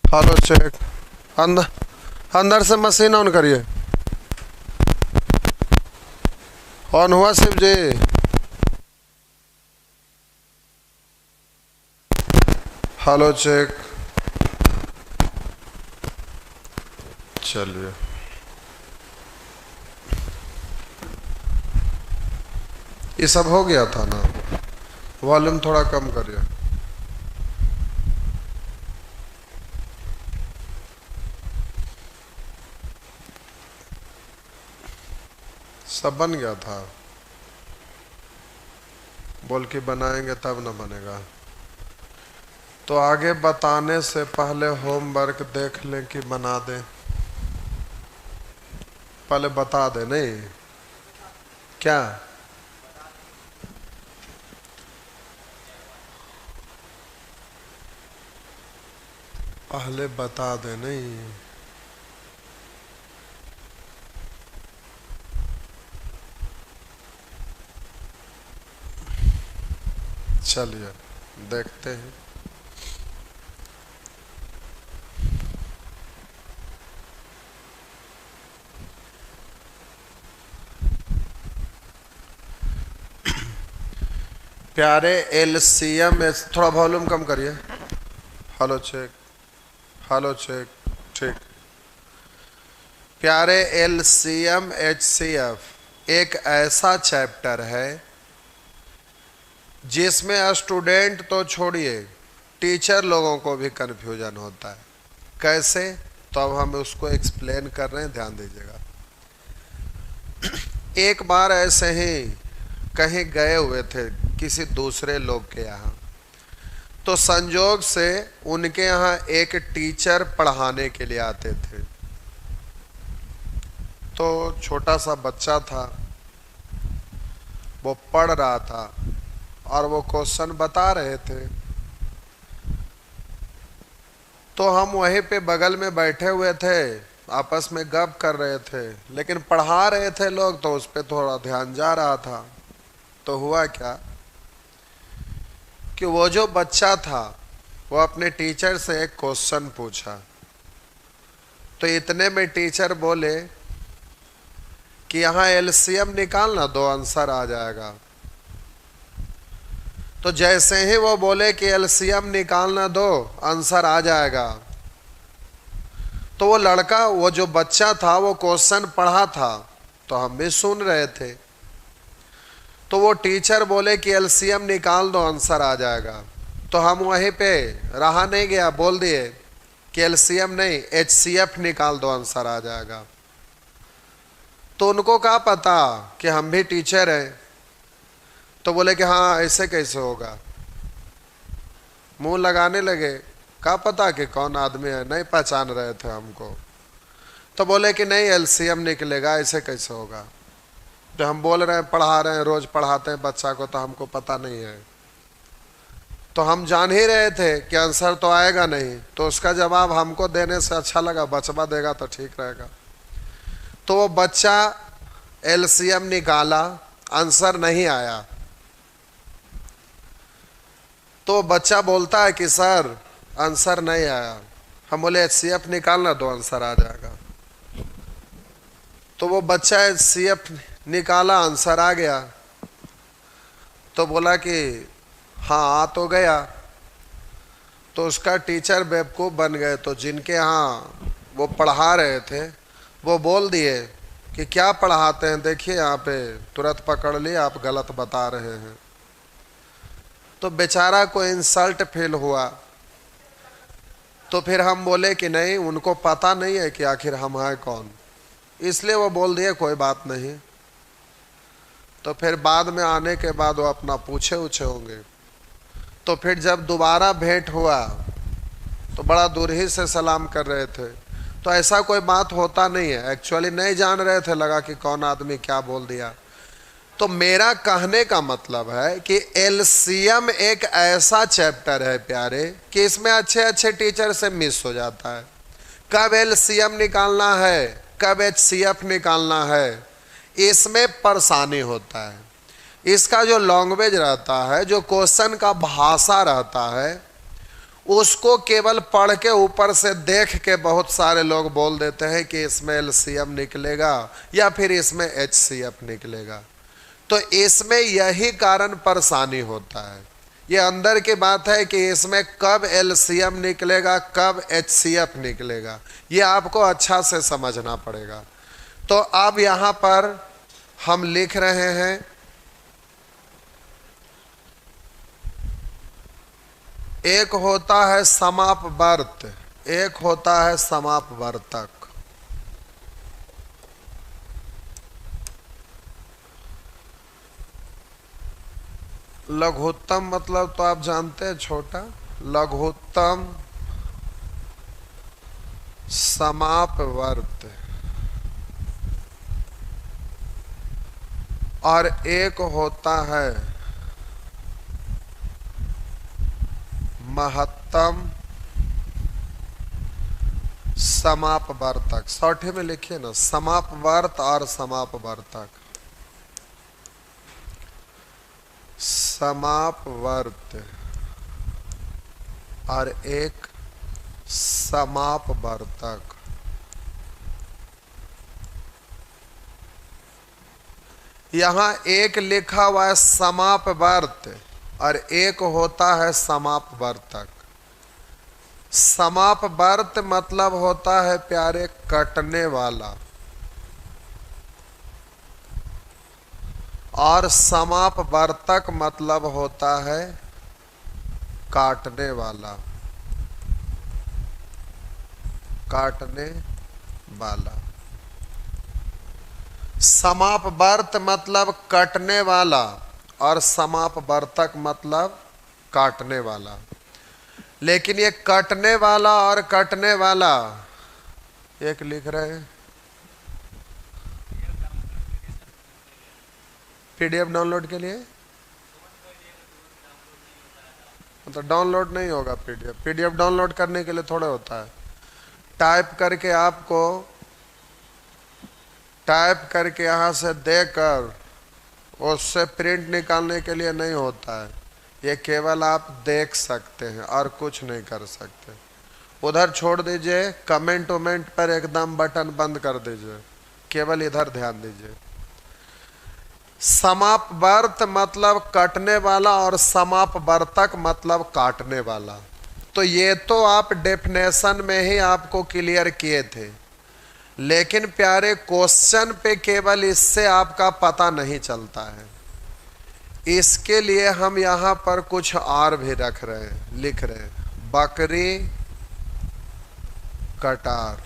Hello check. अंदर अंदर से मशीन ऑन करिए। ऑन हुआ शिव जी? Hello check. चलिए ये सब हो गया था ना, वॉल्यूम थोड़ा कम करिए। सब बन गया था, बोल के बनाएंगे तब ना बनेगा। तो आगे बताने से पहले होमवर्क देख लें कि बना दें। पहले बता दे, नहीं क्या? पहले बता दे, नहीं चलिए देखते हैं। प्यारे एलसीएम, थोड़ा वॉल्यूम कम करिए। हेलो चेक, हेलो चेक, ठीक। प्यारे एलसीएम एचसीएफ एक ऐसा चैप्टर है जिसमें स्टूडेंट तो छोड़िए, टीचर लोगों को भी कन्फ्यूजन होता है। कैसे? तो अब हम उसको एक्सप्लेन कर रहे हैं, ध्यान दीजिएगा। एक बार ऐसे ही कहीं गए हुए थे किसी दूसरे लोग के यहाँ, तो संजोग से उनके यहाँ एक टीचर पढ़ाने के लिए आते थे। तो छोटा सा बच्चा था, वो पढ़ रहा था और वो क्वेश्चन बता रहे थे। तो हम वहीं पे बगल में बैठे हुए थे, आपस में गप कर रहे थे, लेकिन पढ़ा रहे थे लोग तो उस पर थोड़ा ध्यान जा रहा था। तो हुआ क्या कि वो जो बच्चा था वो अपने टीचर से एक क्वेश्चन पूछा। तो इतने में टीचर बोले कि यहाँ एलसीएम निकालना, दो आंसर आ जाएगा। तो जैसे ही वो बोले कि एलसीएम निकालना दो आंसर आ जाएगा, तो वो लड़का, वो जो बच्चा था, वो क्वेश्चन पढ़ा था तो हम भी सुन रहे थे। तो वो टीचर बोले कि एलसीएम निकाल दो आंसर आ जाएगा, तो हम वहीं पे रहा नहीं गया, बोल दिए कि एलसीएम नहीं एचसीएफ निकाल दो आंसर आ जाएगा। तो उनको क्या पता कि हम भी टीचर हैं, तो बोले कि हाँ ऐसे कैसे होगा, मुंह लगाने लगे। क्या पता कि कौन आदमी है, नहीं पहचान रहे थे हमको। तो बोले कि नहीं एलसीएम निकलेगा, ऐसे कैसे होगा। तो हम बोल रहे हैं, पढ़ा रहे हैं, रोज पढ़ाते हैं बच्चा को, तो हमको पता नहीं है। तो हम जान ही रहे थे कि आंसर तो आएगा नहीं, तो उसका जवाब हमको देने से अच्छा लगा, बचवा देगा तो ठीक रहेगा। तो वो बच्चा एलसीएम निकाला, आंसर नहीं आया। तो बच्चा बोलता है कि सर आंसर नहीं आया। हम बोले एचसीएफ निकालना, दो आंसर आ जाएगा। तो वो बच्चा एचसीएफ निकाला, आंसर आ गया। तो बोला कि हाँ आ तो गया। तो उसका टीचर बेवकूफ़ बन गए, तो जिनके यहाँ वो पढ़ा रहे थे वो बोल दिए कि क्या पढ़ाते हैं, देखिए यहाँ पे तुरंत पकड़ लिए, आप गलत बता रहे हैं। तो बेचारा को इंसल्ट फील हुआ। तो फिर हम बोले कि नहीं, उनको पता नहीं है कि आखिर हम हैं कौन, इसलिए वो बोल दिए कोई बात नहीं। तो फिर बाद में आने के बाद वो अपना पूछे उछे होंगे। तो फिर जब दोबारा भेंट हुआ तो बड़ा दूर ही से सलाम कर रहे थे। तो ऐसा कोई बात होता नहीं है, एक्चुअली नहीं जान रहे थे, लगा कि कौन आदमी क्या बोल दिया। तो मेरा कहने का मतलब है कि एलसीएम एक ऐसा चैप्टर है प्यारे कि इसमें अच्छे अच्छे टीचर से मिस हो जाता है। कब एलसीएम निकालना है, कब एचसीएफ निकालना है, इसमें परेशानी होता है। इसका जो लैंग्वेज रहता है, जो क्वेश्चन का भाषा रहता है, उसको केवल पढ़ के ऊपर से देख के बहुत सारे लोग बोल देते हैं कि इसमें एलसीएम निकलेगा या फिर इसमें एचसीएफ निकलेगा। तो इसमें यही कारण परेशानी होता है। ये अंदर की बात है कि इसमें कब एलसीएम निकलेगा, कब एचसीएफ निकलेगा, ये आपको अच्छा से समझना पड़ेगा। तो अब यहां पर हम लिख रहे हैं एक होता है समापवर्त, एक होता है समापवर्तक। लघुत्तम मतलब तो आप जानते हैं छोटा, लघुत्तम समापवर्त, और एक होता है महत्तम समापवर्तक। सौठे में लिखिए ना, समापवर्त और समापवर्तक। समापवर्त और एक समापवर्तक। यहां एक लिखा हुआ है समापवर्त और एक होता है समापवर्तक। समापवर्त मतलब होता है प्यारे कटने वाला, और समापवर्तक मतलब होता है काटने वाला, काटने वाला। समापवर्त मतलब कटने वाला और समापवर्तक मतलब काटने वाला। लेकिन ये कटने वाला और कटने वाला एक लिख रहे हैं, पीडीएफ डाउनलोड के लिए, मतलब डाउनलोड नहीं होगा पीडीएफ। पीडीएफ डाउनलोड करने के लिए थोड़ा होता है, टाइप करके आपको, टाइप करके यहाँ से देकर उससे प्रिंट निकालने के लिए नहीं होता है। ये केवल आप देख सकते हैं और कुछ नहीं कर सकते। उधर छोड़ दीजिए, कमेंट वमेंट पर एकदम बटन बंद कर दीजिए, केवल इधर ध्यान दीजिए। समापवर्त मतलब कटने वाला और समापवर्तक मतलब काटने वाला। तो ये तो आप डेफिनेशन में ही आपको क्लियर किए थे, लेकिन प्यारे क्वेश्चन पे केवल इससे आपका पता नहीं चलता है। इसके लिए हम यहाँ पर कुछ और भी रख रहे हैं, लिख रहे हैं बकरी कटार।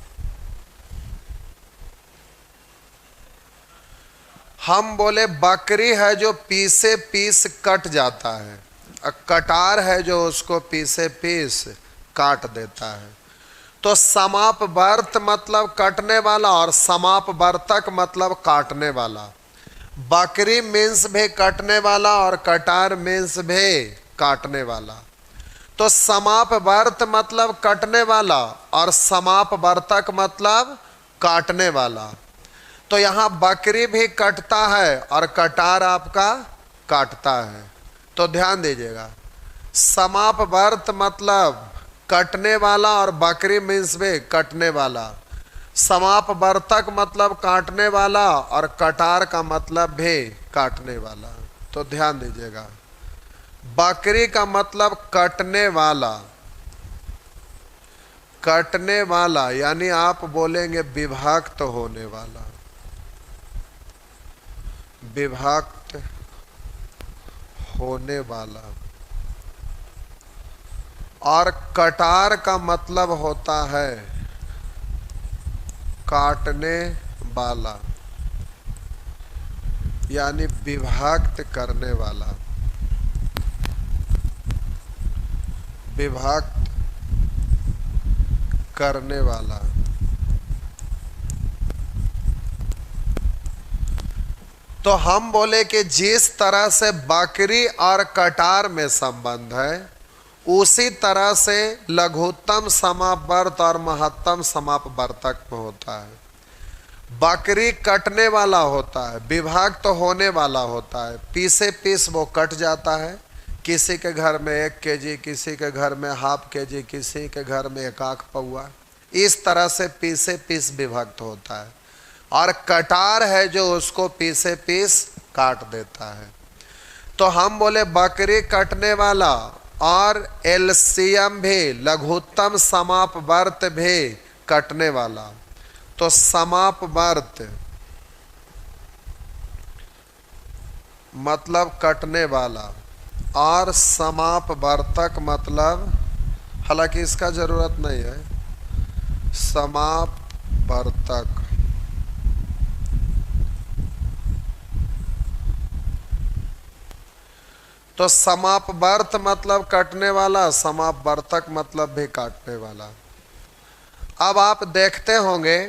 हम बोले बकरी है जो पीसे पीस कट जाता है, और कटार है जो उसको पीसे पीस काट देता है। तो समापवर्त मतलब कटने वाला और समापवर्तक मतलब काटने वाला। बकरी मीन्स भी कटने वाला और कटार मीन्स भी काटने वाला। तो समापवर्त मतलब कटने वाला और समापवर्तक मतलब काटने वाला। तो यहाँ बकरी भी कटता है और कटार आपका काटता है। तो ध्यान दीजिएगा, समापवर्त मतलब कटने वाला और बकरी मीन्स भी कटने वाला। समापवर्तक मतलब काटने वाला और कटार का मतलब भी काटने वाला। तो ध्यान दीजिएगा, बकरी का मतलब कटने वाला, कटने वाला यानी आप बोलेंगे विभक्त होने वाला, विभक्त होने वाला। और कटार का मतलब होता है काटने वाला यानी विभक्त करने वाला, विभक्त करने वाला। तो हम बोले कि जिस तरह से बकरी और कटार में संबंध है, उसी तरह से लघुत्तम समापवर्त और महत्तम समापवर्तक में होता है। बकरी कटने वाला होता है, विभक्त होने वाला होता है, पीसे पीस वो कट जाता है, किसी के घर में 1 kg, किसी के घर में ½ kg, किसी के घर में 1 आख पौआ, इस तरह से पीसे पीस विभक्त होता है। और कटार है जो उसको पीसे पीस काट देता है। तो हम बोले बकरी कटने वाला और एलसीएम भी, लघुत्तम समापवर्त भी कटने वाला। तो समापवर्त मतलब कटने वाला और समापवर्तक मतलब, हालांकि इसका जरूरत नहीं है, समापवर्तक। तो समापवर्त मतलब कटने वाला, समापवर्तक मतलब भी काटने वाला। अब आप देखते होंगे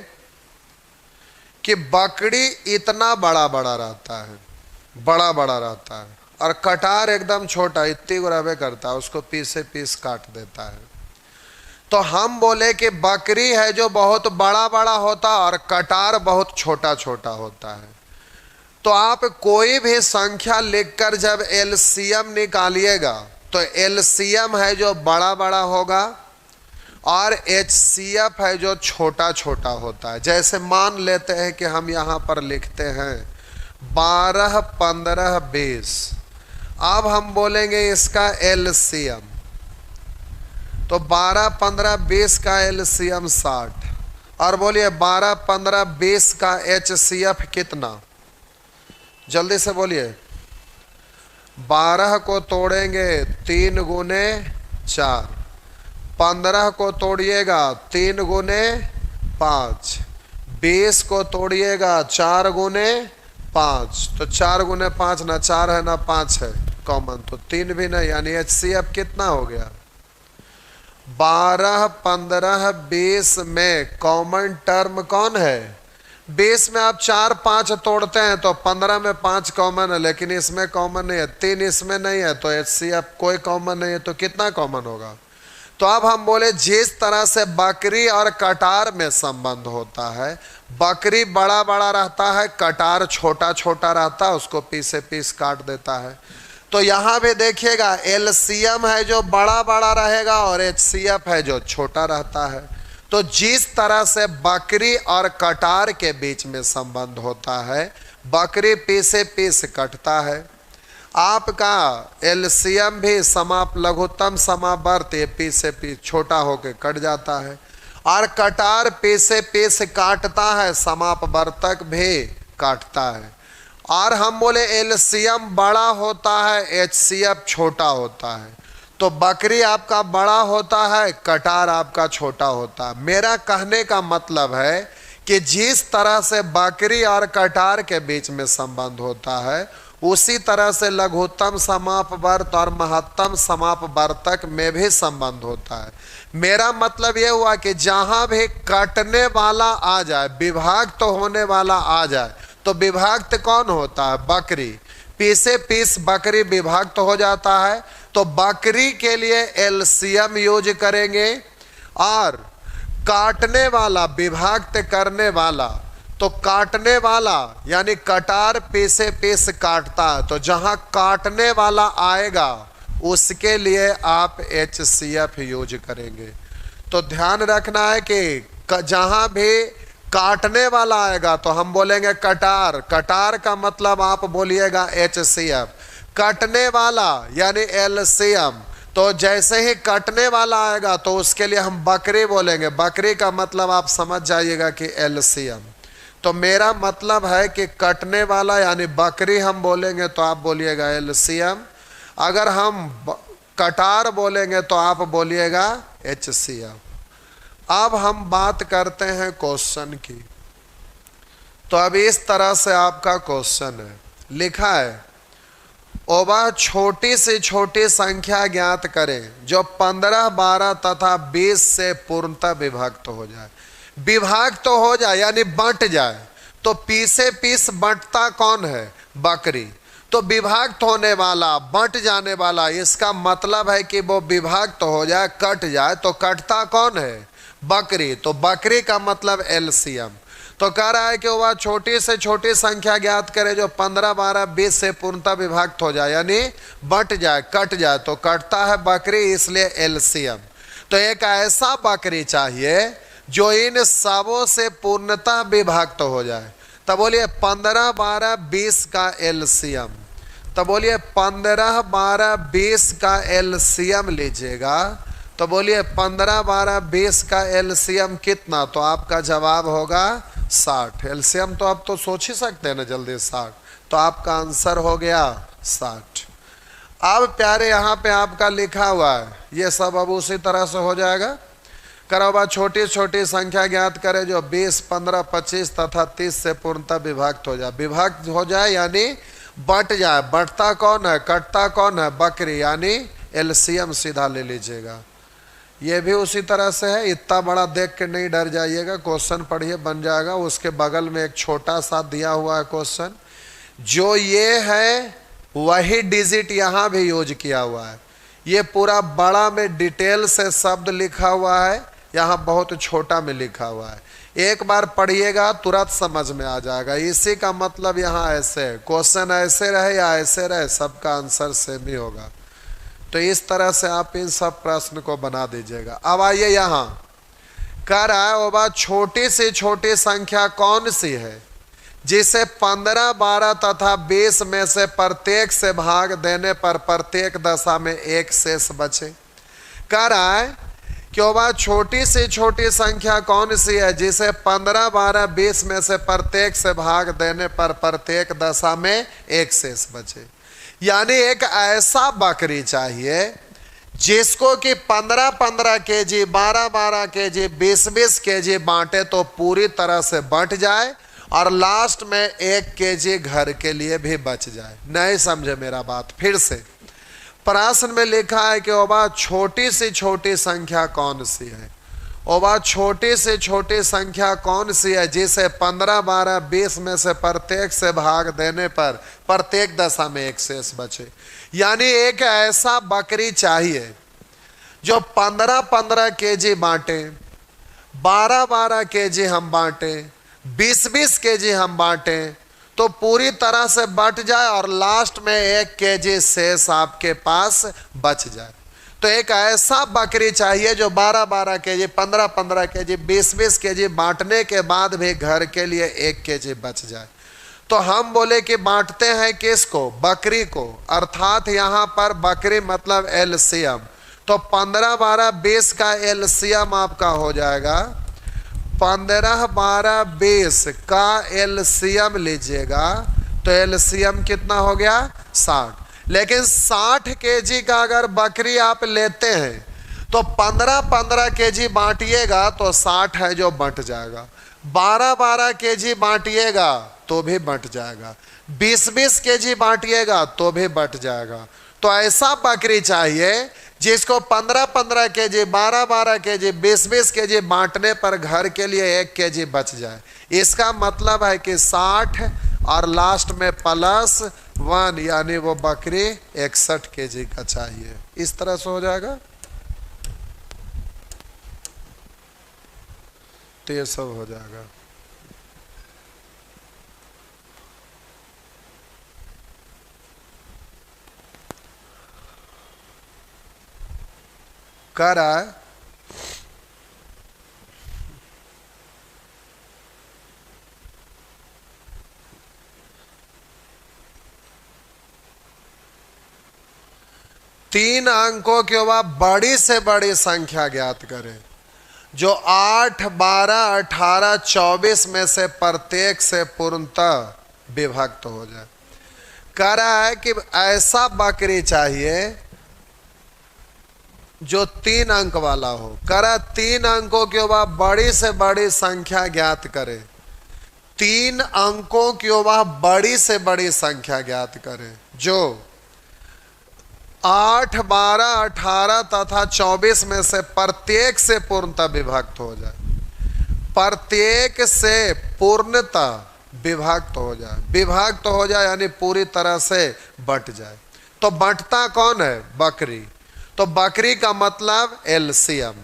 कि बकरी इतना बड़ा बड़ा रहता है, बड़ा बड़ा रहता है, और कटार एकदम छोटा, इतनी गुराबे करता है, उसको पीसे पीस काट देता है। तो हम बोले कि बकरी है जो बहुत बड़ा बड़ा होता है और कटार बहुत छोटा छोटा होता है। तो आप कोई भी संख्या लिखकर जब एलसीएम निकालिएगा तो एलसीएम है जो बड़ा बड़ा होगा और एचसीएफ है जो छोटा छोटा होता है। जैसे मान लेते हैं कि हम यहाँ पर लिखते हैं 12, 15, 20। अब हम बोलेंगे इसका एलसीएम, तो 12, 15, 20 का एलसीएम 60। और बोलिए 12, 15, 20 का एचसीएफ कितना? जल्दी से बोलिए। 12 को तोड़ेंगे 3 गुने 4, 15 को तोड़िएगा 3 गुने 5, 20 को तोड़िएगा 4 गुने 5। तो 4 गुने 5 ना 4 है ना 5 है, कॉमन तो 3 भी नहीं, यानी एचसीएफ कितना हो गया? 12, 15, 20 में कॉमन टर्म कौन है? 20 में आप 4, 5 तोड़ते हैं तो 15 में 5 कॉमन है, लेकिन इसमें कॉमन नहीं है, 3 इसमें नहीं है, तो एचसीएफ कोई कॉमन नहीं है, तो कितना कॉमन होगा? तो अब हम बोले जिस तरह से बकरी और कटार में संबंध होता है, बकरी बड़ा बड़ा रहता है, कटार छोटा छोटा रहता है, उसको पीसे पीस काट देता है। तो यहाँ भी देखिएगा एलसीएम है जो बड़ा बड़ा रहेगा और एचसीएफ है जो छोटा रहता है। तो जिस तरह से बकरी और कटार के बीच में संबंध होता है, बकरी पीसे पीस कटता है, आपका एलसीएम भी लघुत्तम समापवर्त ये पीसे पीस छोटा होके कट जाता है, और कटार पीसे पीस काटता है, समापवर्तक भी काटता है। और हम बोले एलसीएम बड़ा होता है, एचसीएफ छोटा होता है। तो बकरी आपका बड़ा होता है, कटार आपका छोटा होता है। मेरा कहने का मतलब है कि जिस तरह से बकरी और कटार के बीच में संबंध होता है, उसी तरह से लघुत्तम समापवर्त और महत्तम समापवर्तक में भी संबंध होता है। मेरा मतलब यह हुआ कि जहां भी कटने वाला आ जाए, विभाक्त होने वाला आ जाए, तो विभाक्त कौन होता है? बकरी। पीसे पीस बकरी विभाक्त हो जाता है, तो बकरी के लिए एलसीएम यूज करेंगे, और काटने वाला, विभाक्त करने वाला, तो काटने वाला यानी कटार पीसे पीस काटता है, तो जहां काटने वाला आएगा उसके लिए आप एचसीएफ यूज करेंगे। तो ध्यान रखना है कि जहां भी काटने वाला आएगा तो हम बोलेंगे कटार, कटार का मतलब आप बोलिएगा एचसीएफ। कटने वाला यानी एलसीएम, तो जैसे ही कटने वाला आएगा तो उसके लिए हम बकरी बोलेंगे, बकरी का मतलब आप समझ जाइएगा कि एलसीएम। तो मेरा मतलब है कि कटने वाला यानी बकरी हम बोलेंगे तो आप बोलिएगा एलसीएम, अगर हम कटार बोलेंगे तो आप बोलिएगा एचसीएफ। अब हम बात करते हैं क्वेश्चन की। तो अब इस तरह से आपका क्वेश्चन है, लिखा है वह छोटी से छोटी संख्या ज्ञात करें जो 15, 12 तथा 20 से पूर्णतः विभक्त हो जाए। विभाक्त तो हो जाए यानी बंट जाए, तो पीसे पीस बंटता कौन है? बकरी। तो विभाक्त होने वाला, बंट जाने वाला, इसका मतलब है कि वो विभाक्त हो जाए, कट जाए, तो कटता कौन है? बकरी। तो बकरी का मतलब एलसीएम। तो कह रहा है कि वह छोटी से छोटी संख्या ज्ञात करे जो 15, 12, 20 से पूर्णतः विभक्त हो जाए, यानी बट जाए, कट जाए। तो कटता है बकरी, इसलिए एलसीएम। तो एक ऐसा बकरी चाहिए जो इन सबों से पूर्णतः विभक्त हो जाए। तब बोलिए 15, 12, 20 का एलसीएम। तब बोलिए 15, 12, 20 का एलसीएम लीजिएगा। तो बोलिए 15, 12, 20 का एलसीएम कितना? तो आपका जवाब होगा 60। एलसीएम तो आप तो सोच ही सकते हैं ना जल्दी, 60। तो आपका आंसर हो गया 60। अब प्यारे यहाँ पे आपका लिखा हुआ है, ये सब अब उसी तरह से हो जाएगा। करो बा छोटी छोटी संख्या ज्ञात करे जो 20, 15, 25 तथा 30 से पूर्णतः विभक्त हो जाए। विभक्त हो जाए यानी बट जाए। बटता कौन है, कटता कौन है? बकरी, यानी एलसीएम सीधा ले लीजिएगा। ये भी उसी तरह से है, इतना बड़ा देख के नहीं डर जाइएगा, क्वेश्चन पढ़िए बन जाएगा। उसके बगल में एक छोटा सा दिया हुआ है क्वेश्चन, जो ये है वही डिजिट यहाँ भी यूज किया हुआ है। ये पूरा बड़ा में डिटेल से शब्द लिखा हुआ है, यहाँ बहुत छोटा में लिखा हुआ है। एक बार पढ़िएगा तुरंत समझ में आ जाएगा। इसी का मतलब यहाँ ऐसे है, क्वेश्चन ऐसे रहे या ऐसे रहे, सबका आंसर सेम ही होगा। तो इस तरह से आप इन सब प्रश्न को बना दीजिएगा। अब आइए यहाँ कह रहा है वो बात, छोटी से छोटी संख्या कौन सी है जिसे 15, 12 तथा 20 में से प्रत्येक से भाग देने पर प्रत्येक दशा में एक शेष बचे। कह रहा है कि वो बात, छोटी से छोटी संख्या कौन सी है जिसे 15, 12, 20 में से प्रत्येक से भाग देने पर प्रत्येक दशा में एक शेष बचे। यानी एक ऐसा बकरी चाहिए जिसको कि 15, 15 केजी, 12, 12 केजी, 20, 20 केजी बांटे तो पूरी तरह से बंट जाए और लास्ट में 1 केजी घर के लिए भी बच जाए। नहीं समझे मेरा बात? फिर से प्रश्न में लिखा है कि ओबा छोटी से छोटी संख्या कौन सी है। ओबा छोटी से छोटी संख्या कौन सी है जिसे 15, 12, 20 में से प्रत्येक से भाग देने पर प्रत्येक दशा में एक शेष बचे। यानी एक ऐसा बकरी चाहिए जो 15, 15 केजी बांटे, 12, 12 केजी हम बांटे, 20, 20 केजी हम बांटे तो पूरी तरह से बट जाए और लास्ट में 1 केजी शेष आपके पास बच जाए। तो एक ऐसा बकरी चाहिए जो 12, 12 केजी, 15, 15 केजी, 20, 20 केजी बांटने के बाद भी घर के लिए 1 केजी बच जाए। तो हम बोले कि बांटते हैं किसको? बकरी को। अर्थात यहाँ पर बकरी मतलब एलसीएम। तो 15, 12, 20 का एलसीएम आपका हो जाएगा 15, 12, 20 का एलसीएम लीजिएगा तो एलसीएम कितना हो गया? 60। लेकिन 60 केजी का अगर बकरी आप लेते हैं तो 15, 15 केजी बांटिएगा तो 60 है जो बंट जाएगा। 12, 12 केजी बांटिएगा तो भी बंट जाएगा। 20, 20 केजी बांटिएगा तो भी बंट जाएगा। तो ऐसा बकरी चाहिए जिसको 15, 15 केजी, 12, 12 केजी, 20, 20 केजी बांटने पर घर के लिए 1 केजी बच जाए। इसका मतलब है कि 60 और लास्ट में +1 यानी वो बकरी 61 केजी का चाहिए। इस तरह से हो जाएगा। तो ये सब हो जाएगा। कह रहा है तीन अंकों के बाद बड़ी से बड़ी संख्या ज्ञात करें जो 8, 12, 18, 24 में से प्रत्येक से पूर्णतः विभक्त हो जाए। कह रहा है कि ऐसा बकरी चाहिए जो 3 अंक वाला हो। कह रहा 3 अंकों के बाद बड़ी से बड़ी संख्या ज्ञात करे। 3 अंकों के बाद बड़ी से बड़ी संख्या ज्ञात करें जो 8, 12, 18 तथा 24 में से प्रत्येक से पूर्णतः विभक्त हो जाए। प्रत्येक से पूर्णतः विभक्त हो जाए। विभक्त हो जाए यानी पूरी तरह से बंट जाए। तो बंटता कौन है? बकरी। तो बकरी का मतलब एलसीएम।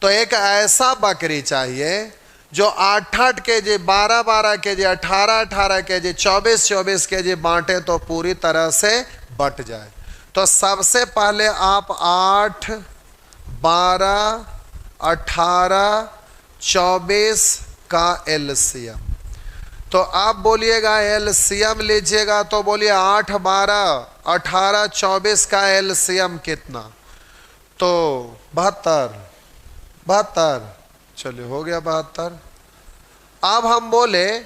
तो एक ऐसा बकरी चाहिए जो 8-8 केजी, 12-12 केजी, 18-18 केजी, 24-24 केजी बांटे तो पूरी तरह से बट जाए। तो सबसे पहले आप 8, 12, 18, 24 का एलसीएम, तो आप बोलिएगा एलसीएम लीजिएगा, तो बोलिए 8, 12, 18, 24 का एलसीएम कितना? तो 72। चलिए हो गया 72। अब हम बोले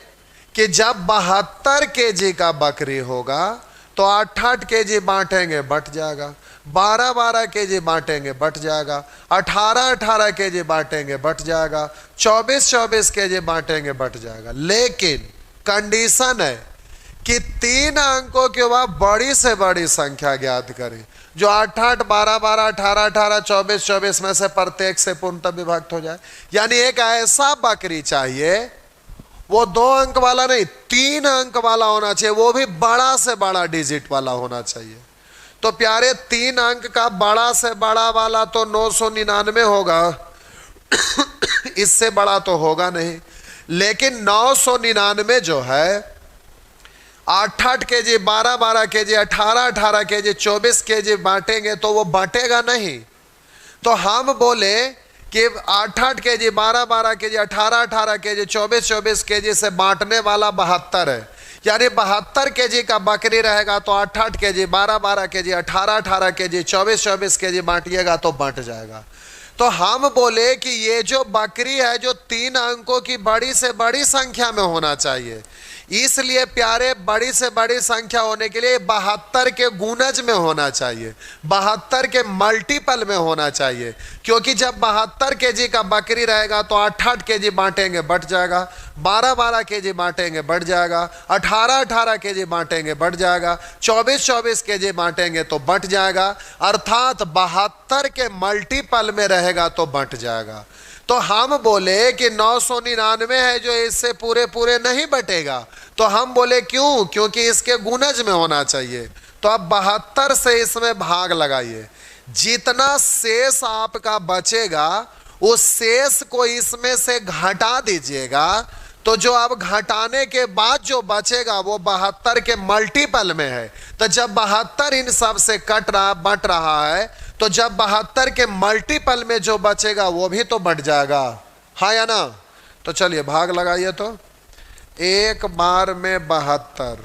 कि जब 72 केजी का बकरी होगा तो 8-8 केजी बांटेंगे बट जाएगा, 12-12 केजी बांटेंगे बट जाएगा, 18-18 केजी बांटेंगे बट जाएगा, 24-24 केजी बांटेंगे बट जाएगा। लेकिन कंडीशन है कि 3 अंकों के बाद बड़ी से बड़ी संख्या ज्ञात करें, जो 8-8, 12-12, 18-18, 24-24 में से प्रत्येक से पूर्णतः विभक्त हो जाए। यानी एक ऐसा बकरी चाहिए, वो 2 अंक वाला नहीं, 3 अंक वाला होना चाहिए, वो भी बड़ा से बड़ा डिजिट वाला होना चाहिए। तो प्यारे 3 अंक का बड़ा से बड़ा वाला तो 999 होगा इससे बड़ा तो होगा नहीं। लेकिन 999 जो है 8-8 केजी, 12-12 केजी, 18-18 केजी, 24 केजी बांटेंगे तो वो बांटेगा नहीं। तो हम बोले कि 8-8 केजी, 12-12 केजी, 18-18 केजी, 24-24 केजी से बांटने वाला 72 है। यानी 72 केजी का बकरी रहेगा तो 8-8 केजी, 12-12 केजी, 18-18 केजी, 24-24 केजी बांटिएगा तो बंट जाएगा। तो हम बोले कि ये जो बकरी है जो 3 अंकों की बड़ी से बड़ी संख्या में होना चाहिए, इसलिए प्यारे बड़ी से बड़ी संख्या होने के लिए 72 के गुणज में होना चाहिए, 72 के मल्टीपल में होना चाहिए। क्योंकि जब 72 केजी का बकरी रहेगा तो 8-8 केजी बांटेंगे बट जाएगा, 12-12 केजी बांटेंगे बढ़ जाएगा, 18-18 केजी बांटेंगे बढ़ जाएगा, 24-24 केजी बांटेंगे तो बट जाएगा। अर्थात 72 के मल्टीपल में रहेगा तो बट जाएगा। तो हम बोले कि 999 है जो इससे पूरे पूरे नहीं बटेगा। तो हम बोले क्यों? क्योंकि इसके गुणज में होना चाहिए। तो अब 72 से इसमें भाग लगाइए, जितना शेष आपका बचेगा उस शेष को इसमें से घटा दीजिएगा। तो जो अब घटाने के बाद जो बचेगा वो 72 के मल्टीपल में है। तो जब 72 इन सब से बट रहा है तो जब 72 के मल्टीपल में जो बचेगा वो भी तो बढ़ जाएगा, हाँ या ना? तो चलिए भाग लगाइए। तो एक बार में 72,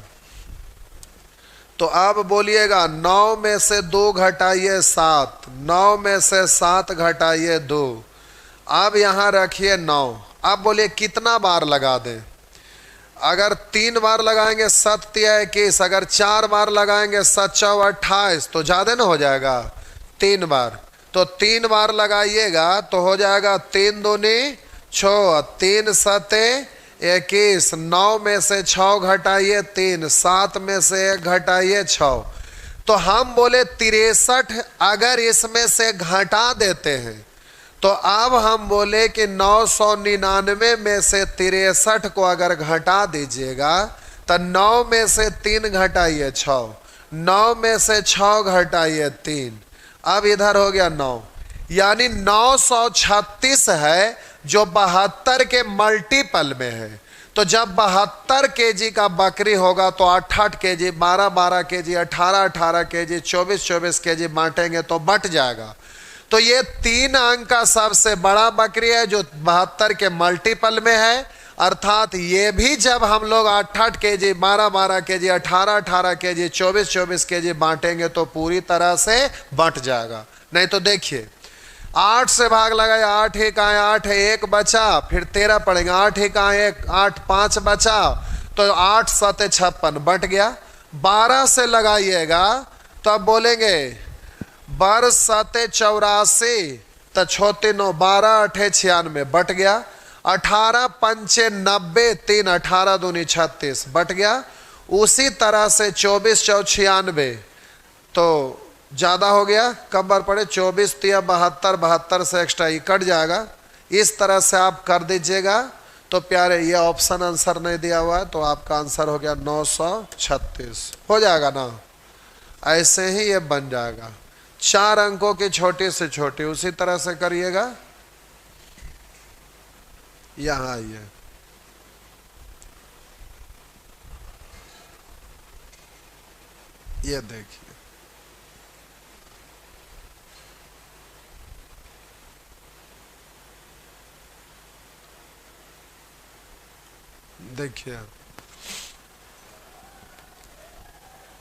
तो अब बोलिएगा 9 में से 2 घटाइए 7, 9 में से 7 घटाइए 2, अब यहां रखिए 9। अब बोलिए कितना बार लगा दें? अगर 3 बार लगाएंगे 7 या 21, अगर 4 बार लगाएंगे 7 चौ 28, तो ज्यादा ना हो जाएगा 3 बार। तो 3 बार लगाइएगा तो हो जाएगा 3 दूनी 6, 3 सते 21, 9 में से 6 घटाइए 3, 7 में से 1 घटाइए 6। तो हम बोले 63 अगर इसमें से घटा देते हैं तो अब हम बोले कि 999 में से 63 को अगर घटा दीजिएगा तो 9 में से 3 घटाइए 6, 9 में से 6 घटाइए 3, अब इधर हो गया 9, यानी 936 है जो 72 के मल्टीपल में है। तो जब 72 केजी का बकरी होगा तो 8-8 केजी, 12-12 केजी, 18-18 केजी, 24-24 केजी बांटेंगे तो बट जाएगा। तो ये 3 अंक का सबसे बड़ा बकरी है जो 72 के मल्टीपल में है। अर्थात ये भी जब हम लोग 8-8 केजी, 12-12 केजी, 18-18 केजी, 24-24 केजी बांटेंगे तो पूरी तरह से बंट जाएगा। नहीं तो देखिए 8 से भाग लगाए, 8 ही का 8 है, 1 बचा, फिर 13 पड़ेगा, 8 ही का 1, 8 5 बचा, तो 8 7 56 बट गया। 12 से लगाइएगा तो अब बोलेंगे 12 7 84, तो 6 9, 12 8 96 बट गया। 18 5 90, 3 18 दूनी 36 बट गया। उसी तरह से 24 4 96, तो ज़्यादा हो गया, कम बार पड़े 24 3 72, 72 से एक्स्ट्रा ही कट जाएगा। इस तरह से आप कर दीजिएगा। तो प्यारे ये ऑप्शन आंसर नहीं दिया हुआ है तो आपका आंसर हो गया 936, हो जाएगा ना? ऐसे ही ये बन जाएगा। 4 अंकों की छोटी से छोटी उसी तरह से करिएगा। यहां आइए, ये देखिए, देखिए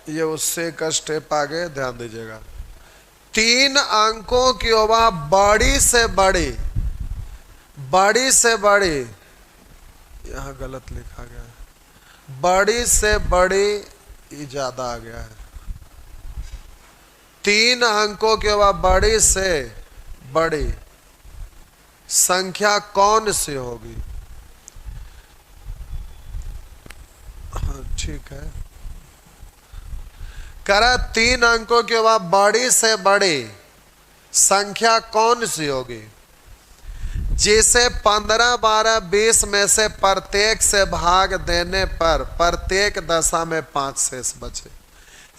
ये उससे एक स्टेप आगे, ध्यान दीजिएगा। 3 अंकों की ओवा बड़ी से बड़ी, बड़ी से बड़ी, यहां गलत लिखा गया है, बड़ी से बड़ी, ये ज्यादा आ गया है। 3 अंकों के बाद बड़ी से बड़ी संख्या कौन सी होगी? हाँ ठीक है, करा 3 अंकों के बाद बड़ी से बड़ी संख्या कौन सी होगी जिसे 15, 12, 20 में से प्रत्येक से भाग देने पर प्रत्येक दशा में 5 शेष बचे।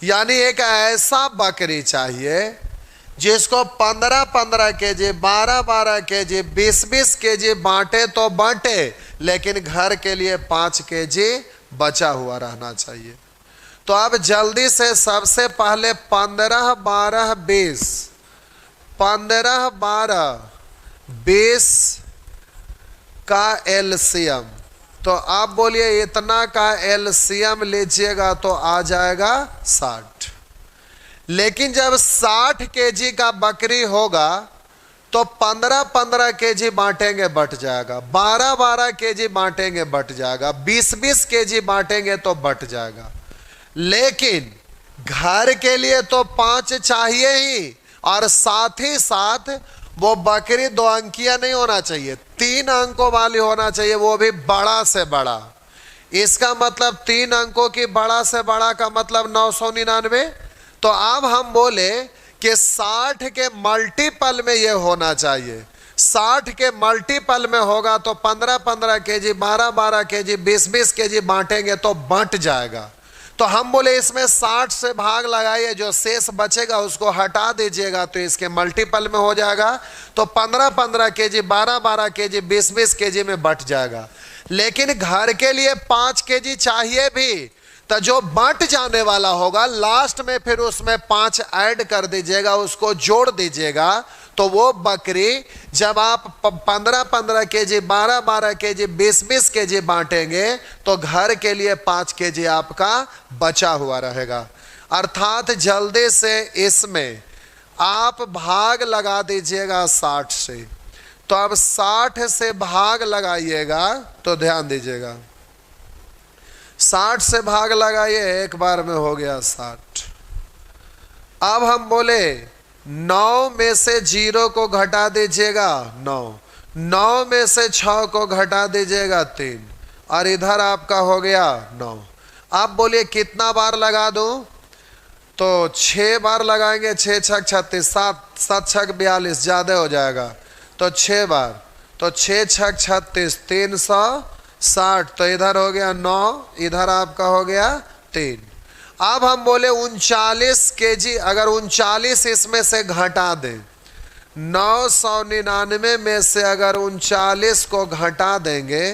यानी एक ऐसा बकरी चाहिए जिसको 15, 15 केजी, 12, 12 केजी, 20, 20 केजी बांटे तो बांटे, लेकिन घर के लिए 5 केजी बचा हुआ रहना चाहिए। तो अब जल्दी से सबसे पहले 15, 12, 20, 15, 12, 20 का एलसीएम, तो आप बोलिए इतना का एलसीएम लीजिएगा तो आ जाएगा 60। लेकिन जब 60 केजी का बकरी होगा तो 15, 15 केजी बांटेंगे बट जाएगा, 12, 12 केजी बांटेंगे बट जाएगा, 20, 20 केजी बांटेंगे तो बट जाएगा। लेकिन घर के लिए तो 5 चाहिए ही, और साथ ही साथ वो बकरी 2 अंकिया नहीं होना चाहिए, 3 अंकों वाली होना चाहिए, वो भी बड़ा से बड़ा। इसका मतलब 3 अंकों की बड़ा से बड़ा का मतलब 999। तो अब हम बोले कि 60 के मल्टीपल में ये होना चाहिए, 60 के मल्टीपल में होगा तो 15, 15 केजी, 12, 12 केजी, 20, 20 केजी बांटेंगे तो बंट जाएगा। तो हम बोले इसमें 60 से भाग लगाइए, जो शेष बचेगा उसको हटा दीजिएगा तो इसके मल्टीपल में हो जाएगा, तो 15, 15 केजी, 12, 12 केजी, 20, 20 केजी में बट जाएगा। लेकिन घर के लिए 5 केजी चाहिए भी, तो जो बट जाने वाला होगा लास्ट में फिर उसमें 5 ऐड कर दीजिएगा, उसको जोड़ दीजिएगा, तो वो बकरी जब आप 15, 15 केजी, 12, 12 केजी, 20, 20 केजी बांटेंगे तो घर के लिए 5 केजी आपका बचा हुआ रहेगा। अर्थात जल्दी से इसमें आप भाग लगा दीजिएगा 60 से। तो अब 60 से भाग लगाइएगा तो ध्यान दीजिएगा, 60 से भाग लगाइए, एक बार में हो गया 60। अब हम बोले 9 में से 0 को घटा दीजिएगा 9, 9 में से 6 को घटा दीजिएगा 3, और इधर आपका हो गया 9। आप बोलिए कितना बार लगा दूं? तो 6 बार लगाएंगे, 6 छक 36, 7 छक 42, ज़्यादा हो जाएगा, तो 6 बार, तो 6 छक 36, 360, तो इधर हो गया 9, इधर आपका हो गया 3। अब हम बोले 39 केजी, अगर 39 इसमें से घटा दें, 999 में से अगर 39 को घटा देंगे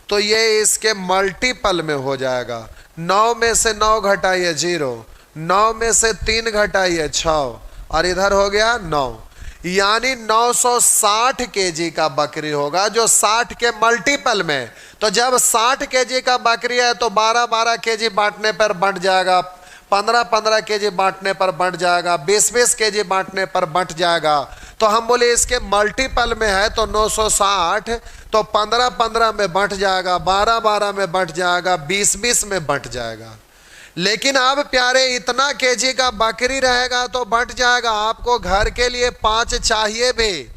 तो ये इसके मल्टीपल में हो जाएगा। 9 में से 9 घटाइए 0, 9 में से 3 घटाइए 6, और इधर हो गया 9, यानी 960 केजी का बकरी होगा, जो 60 के मल्टीपल में। तो जब 60 केजी का बकरी है तो 12, 12 केजी बांटने पर बंट जाएगा, 15, 15 केजी बांटने पर बंट जाएगा, 20, 20 केजी बांटने पर बंट जाएगा। तो हम बोले इसके मल्टीपल में है तो 960, तो 15, 15 में बंट जाएगा, 12, 12 में बंट जाएगा, 20, 20 में बंट जाएगा। लेकिन अब प्यारे इतना केजी का बकरी रहेगा तो बंट जाएगा, आपको घर के लिए 5 चाहिए भी।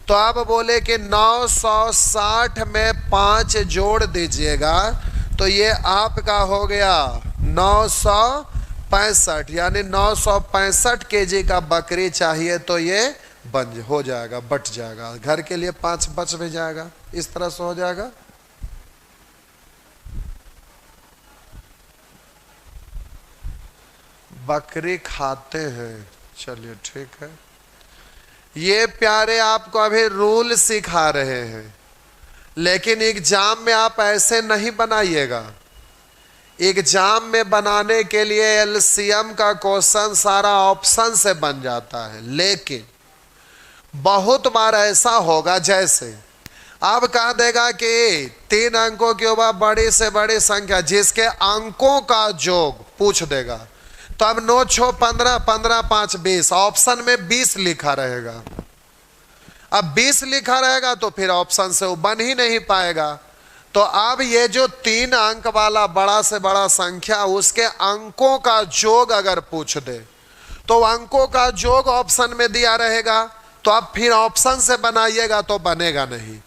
तो आप बोले कि 960 में 5 जोड़ दीजिएगा तो ये आपका हो गया 965, यानी 965 केजी का बकरी चाहिए तो ये हो जाएगा, बट जाएगा, घर के लिए 5 बच भी जाएगा, इस तरह से हो जाएगा। बकरी खाते हैं, चलिए ठीक है। ये प्यारे आपको अभी रूल सिखा रहे हैं, लेकिन एग्जाम में आप ऐसे नहीं बनाइएगा। एग्जाम में बनाने के लिए एलसीएम का क्वेश्चन सारा ऑप्शन से बन जाता है, लेकिन बहुत बार ऐसा होगा जैसे अब कह देगा कि 3 अंकों के ऊपर बड़ी से बड़ी संख्या जिसके अंकों का जोग पूछ देगा, तो अब 9 6 15, 15 5 20, ऑप्शन में 20 लिखा रहेगा। अब 20 लिखा रहेगा तो फिर ऑप्शन से वो बन ही नहीं पाएगा। तो अब ये जो 3 अंक वाला बड़ा से बड़ा संख्या उसके अंकों का जोग अगर पूछ दे तो अंकों का जोग ऑप्शन में दिया रहेगा, तो अब फिर ऑप्शन से बनाइएगा तो बनेगा नहीं।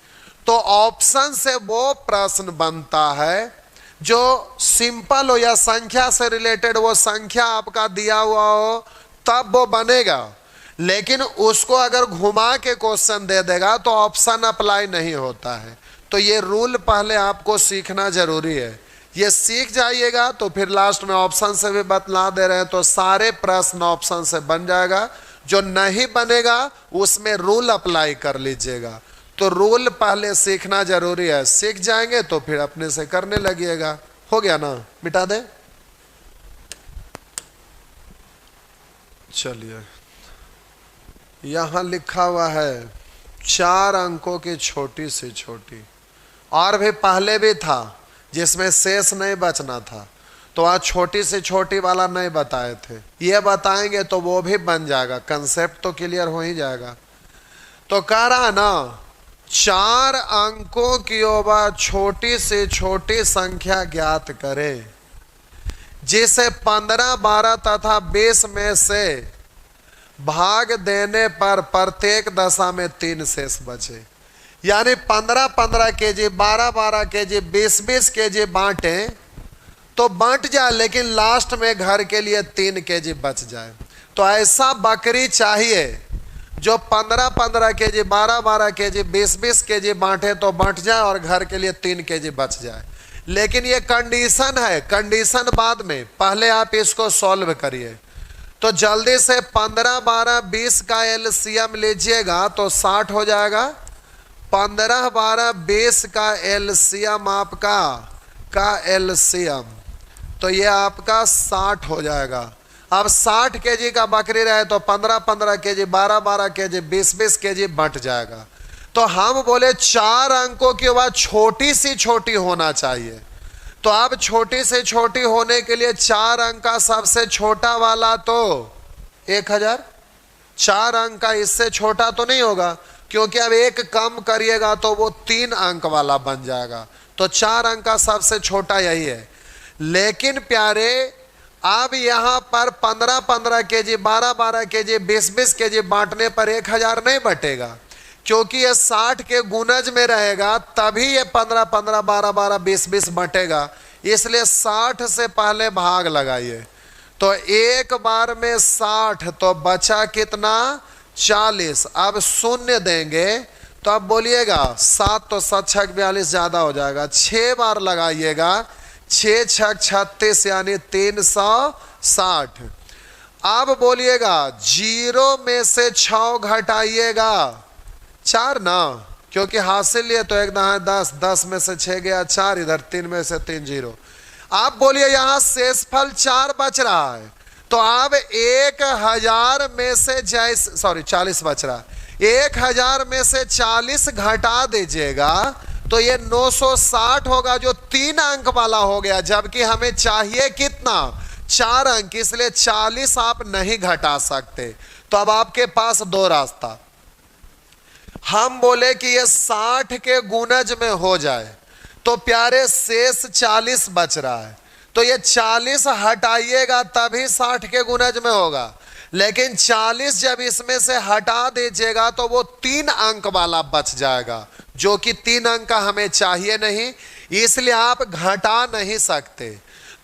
तो ऑप्शन से वो प्रश्न बनता है जो सिंपल हो या संख्या से रिलेटेड, वो संख्या आपका दिया हुआ हो तब वो बनेगा। लेकिन उसको अगर घुमा के क्वेश्चन दे देगा तो ऑप्शन अप्लाई नहीं होता है। तो ये रूल पहले आपको सीखना जरूरी है। ये सीख जाइएगा तो फिर लास्ट में ऑप्शन से भी बतला दे रहे हैं तो सारे प्रश्न ऑप्शन से बन जाएगा। जो नहीं बनेगा उसमें रूल अप्लाई कर लीजिएगा। तो रूल पहले सीखना जरूरी है, सीख जाएंगे तो फिर अपने से करने लगिएगा। हो गया ना, मिटा दे। चलिए, यहां लिखा हुआ है 4 अंकों की छोटी से छोटी, और भी पहले भी था जिसमें शेष नहीं बचना था, तो आज छोटी से छोटी वाला नहीं बताए थे, ये बताएंगे तो वो भी बन जाएगा, कंसेप्ट तो क्लियर हो ही जाएगा। तो कह रहा ना 4 अंकों की ओर छोटी से छोटी संख्या ज्ञात करें जिसे 15, 12 तथा 20 में से भाग देने पर प्रत्येक दशा में 3 शेष बचे। यानी 15, 15 केजी, 12, 12 केजी, 20, 20 केजी बांटे तो बंट जाए, लेकिन लास्ट में घर के लिए 3 केजी बच जाए। तो ऐसा बकरी चाहिए जो 15, 15 केजी, 12, 12 केजी, 20, 20 केजी बांटे तो बंट जाए और घर के लिए 3 केजी बच जाए। लेकिन ये कंडीशन है, कंडीशन बाद में, पहले आप इसको सॉल्व करिए। तो जल्दी से 15, 12, 20 का एलसीएम लीजिएगा तो 60 हो जाएगा। 15, 12, 20 का एलसीएम आपका का एलसीएम तो ये आपका 60 हो जाएगा। अब 60 केजी का बकरी रहे तो 15, 15 केजी, 12, 12 केजी, 20, 20 केजी बंट जाएगा। तो हम बोले 4 अंकों की बात छोटी सी छोटी होना चाहिए। तो अब छोटी से छोटी होने के लिए 4 अंक का सबसे छोटा वाला तो 1000, 4 अंक का इससे छोटा तो नहीं होगा, क्योंकि अब एक कम करिएगा तो वो 3 अंक वाला बन जाएगा। तो 4 अंक का सबसे छोटा यही है। लेकिन प्यारे अब यहां पर 15, 15 केजी, 12, 12 केजी, 20, 20 केजी बांटने पर 1000 नहीं बटेगा, क्योंकि ये 60 के गुणज में रहेगा तभी ये 15, 15, 12, 12, 20, 20 बटेगा। इसलिए 60 से पहले भाग लगाइए। तो एक बार में 60 तो बचा कितना 40। अब शून्य देंगे तो अब बोलिएगा 7 तो 7 6 42 ज्यादा हो जाएगा। 6 बार लगाइएगा, 6 6 36 यानी 360। अब बोलिएगा 0 में से 6 घटाइएगा 4 ना, क्योंकि हासिल ये तो एक 10, 10 में से 6 गया 4, इधर 3 में से 3 0। आप बोलिए यहां शेषफल 4 बच रहा है, तो अब 1000 में से 40 बच रहा है, 1000 में से 40 घटा दीजिएगा तो ये 960 होगा, जो 3 अंक वाला हो गया, जबकि हमें चाहिए कितना 4 अंक, इसलिए 40 आप नहीं घटा सकते। तो अब आपके पास 2 रास्ता। हम बोले कि ये 60 के गुणज में हो जाए तो प्यारे शेष 40 बच रहा है, तो ये 40 हटाइएगा तभी 60 के गुणज में होगा। लेकिन 40 जब इसमें से हटा दीजिएगा तो वो 3 अंक वाला बच जाएगा, जो कि 3 अंक का हमें चाहिए नहीं, इसलिए आप घटा नहीं सकते।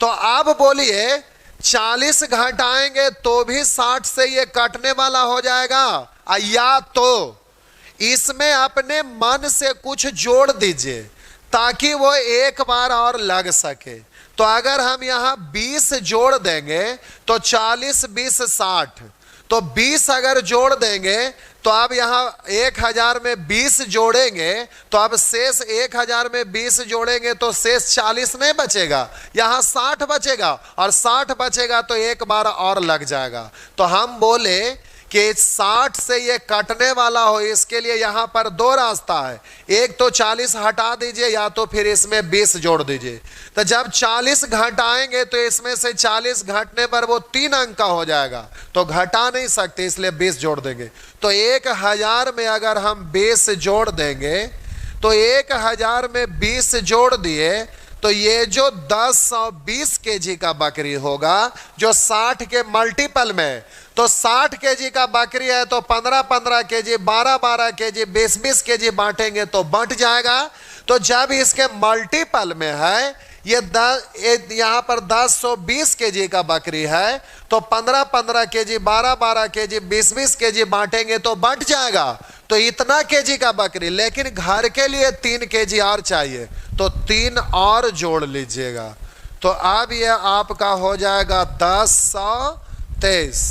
तो अब बोलिए 40 घटाएंगे तो भी 60 से ये कटने वाला हो जाएगा, या तो इसमें अपने मन से कुछ जोड़ दीजिए ताकि वो एक बार और लग सके। तो अगर हम यहां 20 जोड़ देंगे तो 40, 20, 60, तो 20 अगर जोड़ देंगे तो अब यहाँ 1000 में 20 जोड़ेंगे तो अब शेष 1000 में 20 जोड़ेंगे तो शेष 40 नहीं बचेगा, यहाँ 60 बचेगा, और 60 बचेगा तो एक बार और लग जाएगा। तो हम बोले कि 60 से ये कटने वाला हो, इसके लिए यहाँ पर दो रास्ता है, एक तो 40 हटा दीजिए या तो फिर इसमें 20 जोड़ दीजिए। तो जब 40 घटाएंगे तो इसमें से 40 घटने पर वो 3 अंक का हो जाएगा, तो घटा नहीं सकते, इसलिए 20 जोड़ देंगे। तो 1000 में अगर हम 20 जोड़ देंगे तो 1000 में 20 जोड़ दिए तो ये जो 1020 केजी का बकरी होगा जो 60 के मल्टीपल में, तो 60 केजी का बकरी है तो 15-15 केजी, 12-12 केजी, 20-20 केजी बांटेंगे तो बंट जाएगा। तो जब इसके मल्टीपल में है, ये यहाँ पर 1020 केजी का बकरी है तो 15-15 केजी, 12-12 केजी, 20-20 केजी बांटेंगे तो बंट जाएगा। तो इतना केजी का बकरी, लेकिन घर के लिए 3 केजी और चाहिए तो 3 और जोड़ लीजिएगा। तो अब ये आपका हो जाएगा 1023,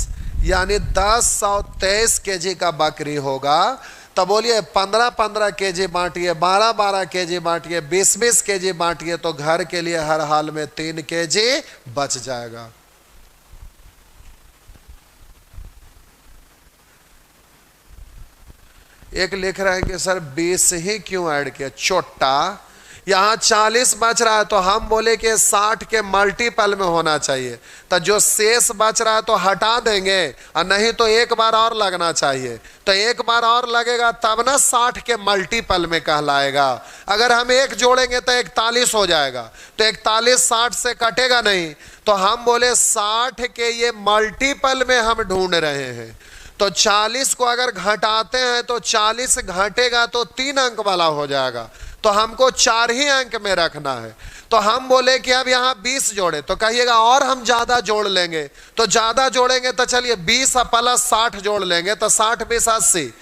यानी 1023 केजी का बकरी होगा। तो बोलिए 15-15 केजी बांटिए, 12-12 केजी बांटिए, 20-20 केजी बांटिए, तो घर के लिए हर हाल में 3 केजी बच जाएगा। एक लिख रहे हैं कि सर 20 ही क्यों ऐड किया, छोटा यहाँ 40 बच रहा है तो हम बोले कि 60 के मल्टीपल में होना चाहिए, तो जो शेष बच रहा है तो हटा देंगे, और नहीं तो एक बार और लगना चाहिए। तो एक बार और लगेगा तब ना 60 के मल्टीपल में कहलाएगा। अगर हम एक जोड़ेंगे तो 41 हो जाएगा, तो 41 60 से कटेगा नहीं, तो हम बोले 60 के ये मल्टीपल में हम ढूंढ रहे हैं। तो 40 को अगर घटाते हैं तो 40 घटेगा तो 3 अंक वाला हो जाएगा, तो हमको 4 ही अंक में रखना है। तो हम बोले कि अब यहाँ 20 जोड़े, तो कहिएगा और हम ज्यादा जोड़ लेंगे, तो ज्यादा जोड़ेंगे तो चलिए 20 प्लस 60 जोड़ लेंगे, तो 60 20 80।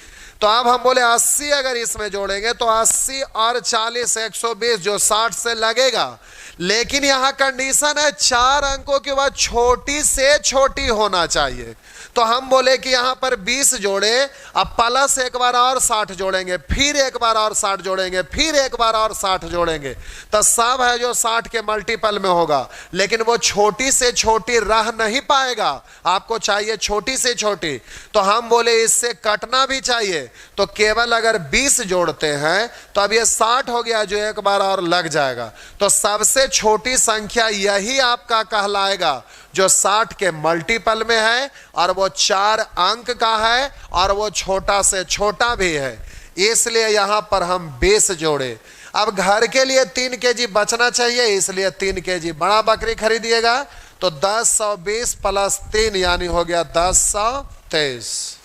तो अब हम बोले 80 अगर इसमें जोड़ेंगे तो 80 और 40 120 जो 60 से लगेगा। लेकिन यहाँ कंडीशन है 4 अंकों के बाद छोटी से छोटी होना चाहिए। तो हम बोले कि यहाँ पर 20 जोड़े, अब प्लस एक बार और 60 जोड़ेंगे, फिर एक बार और 60 जोड़ेंगे, फिर एक बार और 60 जोड़ेंगे, तो सब है जो 60 के मल्टीपल में होगा। लेकिन वो छोटी से छोटी रह नहीं पाएगा, आपको चाहिए छोटी से छोटी। तो हम बोले इससे कटना भी चाहिए, तो केवल अगर 20 जोड़ते हैं तो अब ये 60 हो गया जो एक बार और लग जाएगा। तो सबसे छोटी संख्या यही आपका कहलाएगा जो 60 के मल्टीपल में है, और वो 4 अंक का है, और वो छोटा से छोटा भी है, इसलिए यहां पर हम 20 जोड़े। अब घर के लिए 3 केजी बचना चाहिए, इसलिए 3 केजी बड़ा बकरी खरीदिएगा। तो 1020 प्लस 3 यानी हो गया 1023।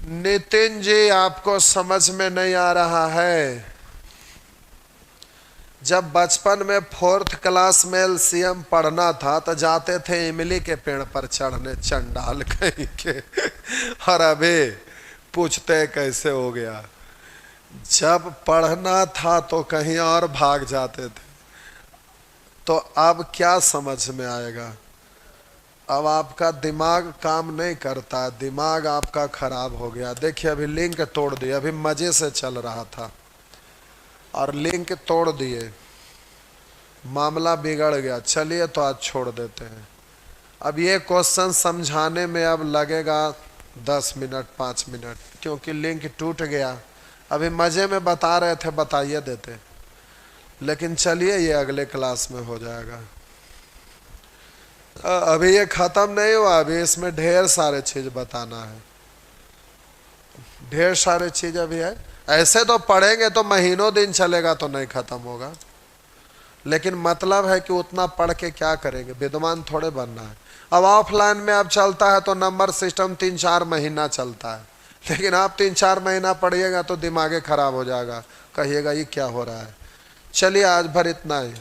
नितिन जी आपको समझ में नहीं आ रहा है? जब बचपन में 4th क्लास में एलसीएम पढ़ना था तो जाते थे इमली के पेड़ पर चढ़ने, चंडाल कहीं के। और अभी पूछते कैसे हो गया। जब पढ़ना था तो कहीं और भाग जाते थे, तो अब क्या समझ में आएगा? अब आपका दिमाग काम नहीं करता, दिमाग आपका खराब हो गया। देखिए अभी लिंक तोड़ दिया, अभी मजे से चल रहा था और लिंक तोड़ दिए, मामला बिगड़ गया। चलिए तो आज छोड़ देते हैं। अब ये क्वेश्चन समझाने में अब लगेगा 10 मिनट 5 मिनट, क्योंकि लिंक टूट गया। अभी मजे में बता रहे थे, बताइए देते, लेकिन चलिए ये अगले क्लास में हो जाएगा। अभी ये खत्म नहीं हुआ, अभी इसमें ढेर सारे चीज बताना है, ढेर सारे चीज अभी है। ऐसे तो पढ़ेंगे तो महीनों दिन चलेगा तो नहीं खत्म होगा, लेकिन मतलब है कि उतना पढ़ के क्या करेंगे, विद्वान थोड़े बनना है। अब ऑफलाइन में अब चलता है तो नंबर सिस्टम 3-4 महीना चलता है, लेकिन आप 3-4 महीना पढ़िएगा तो दिमागे खराब हो जाएगा, कहिएगा ये क्या हो रहा है। चलिए आज भर इतना ही।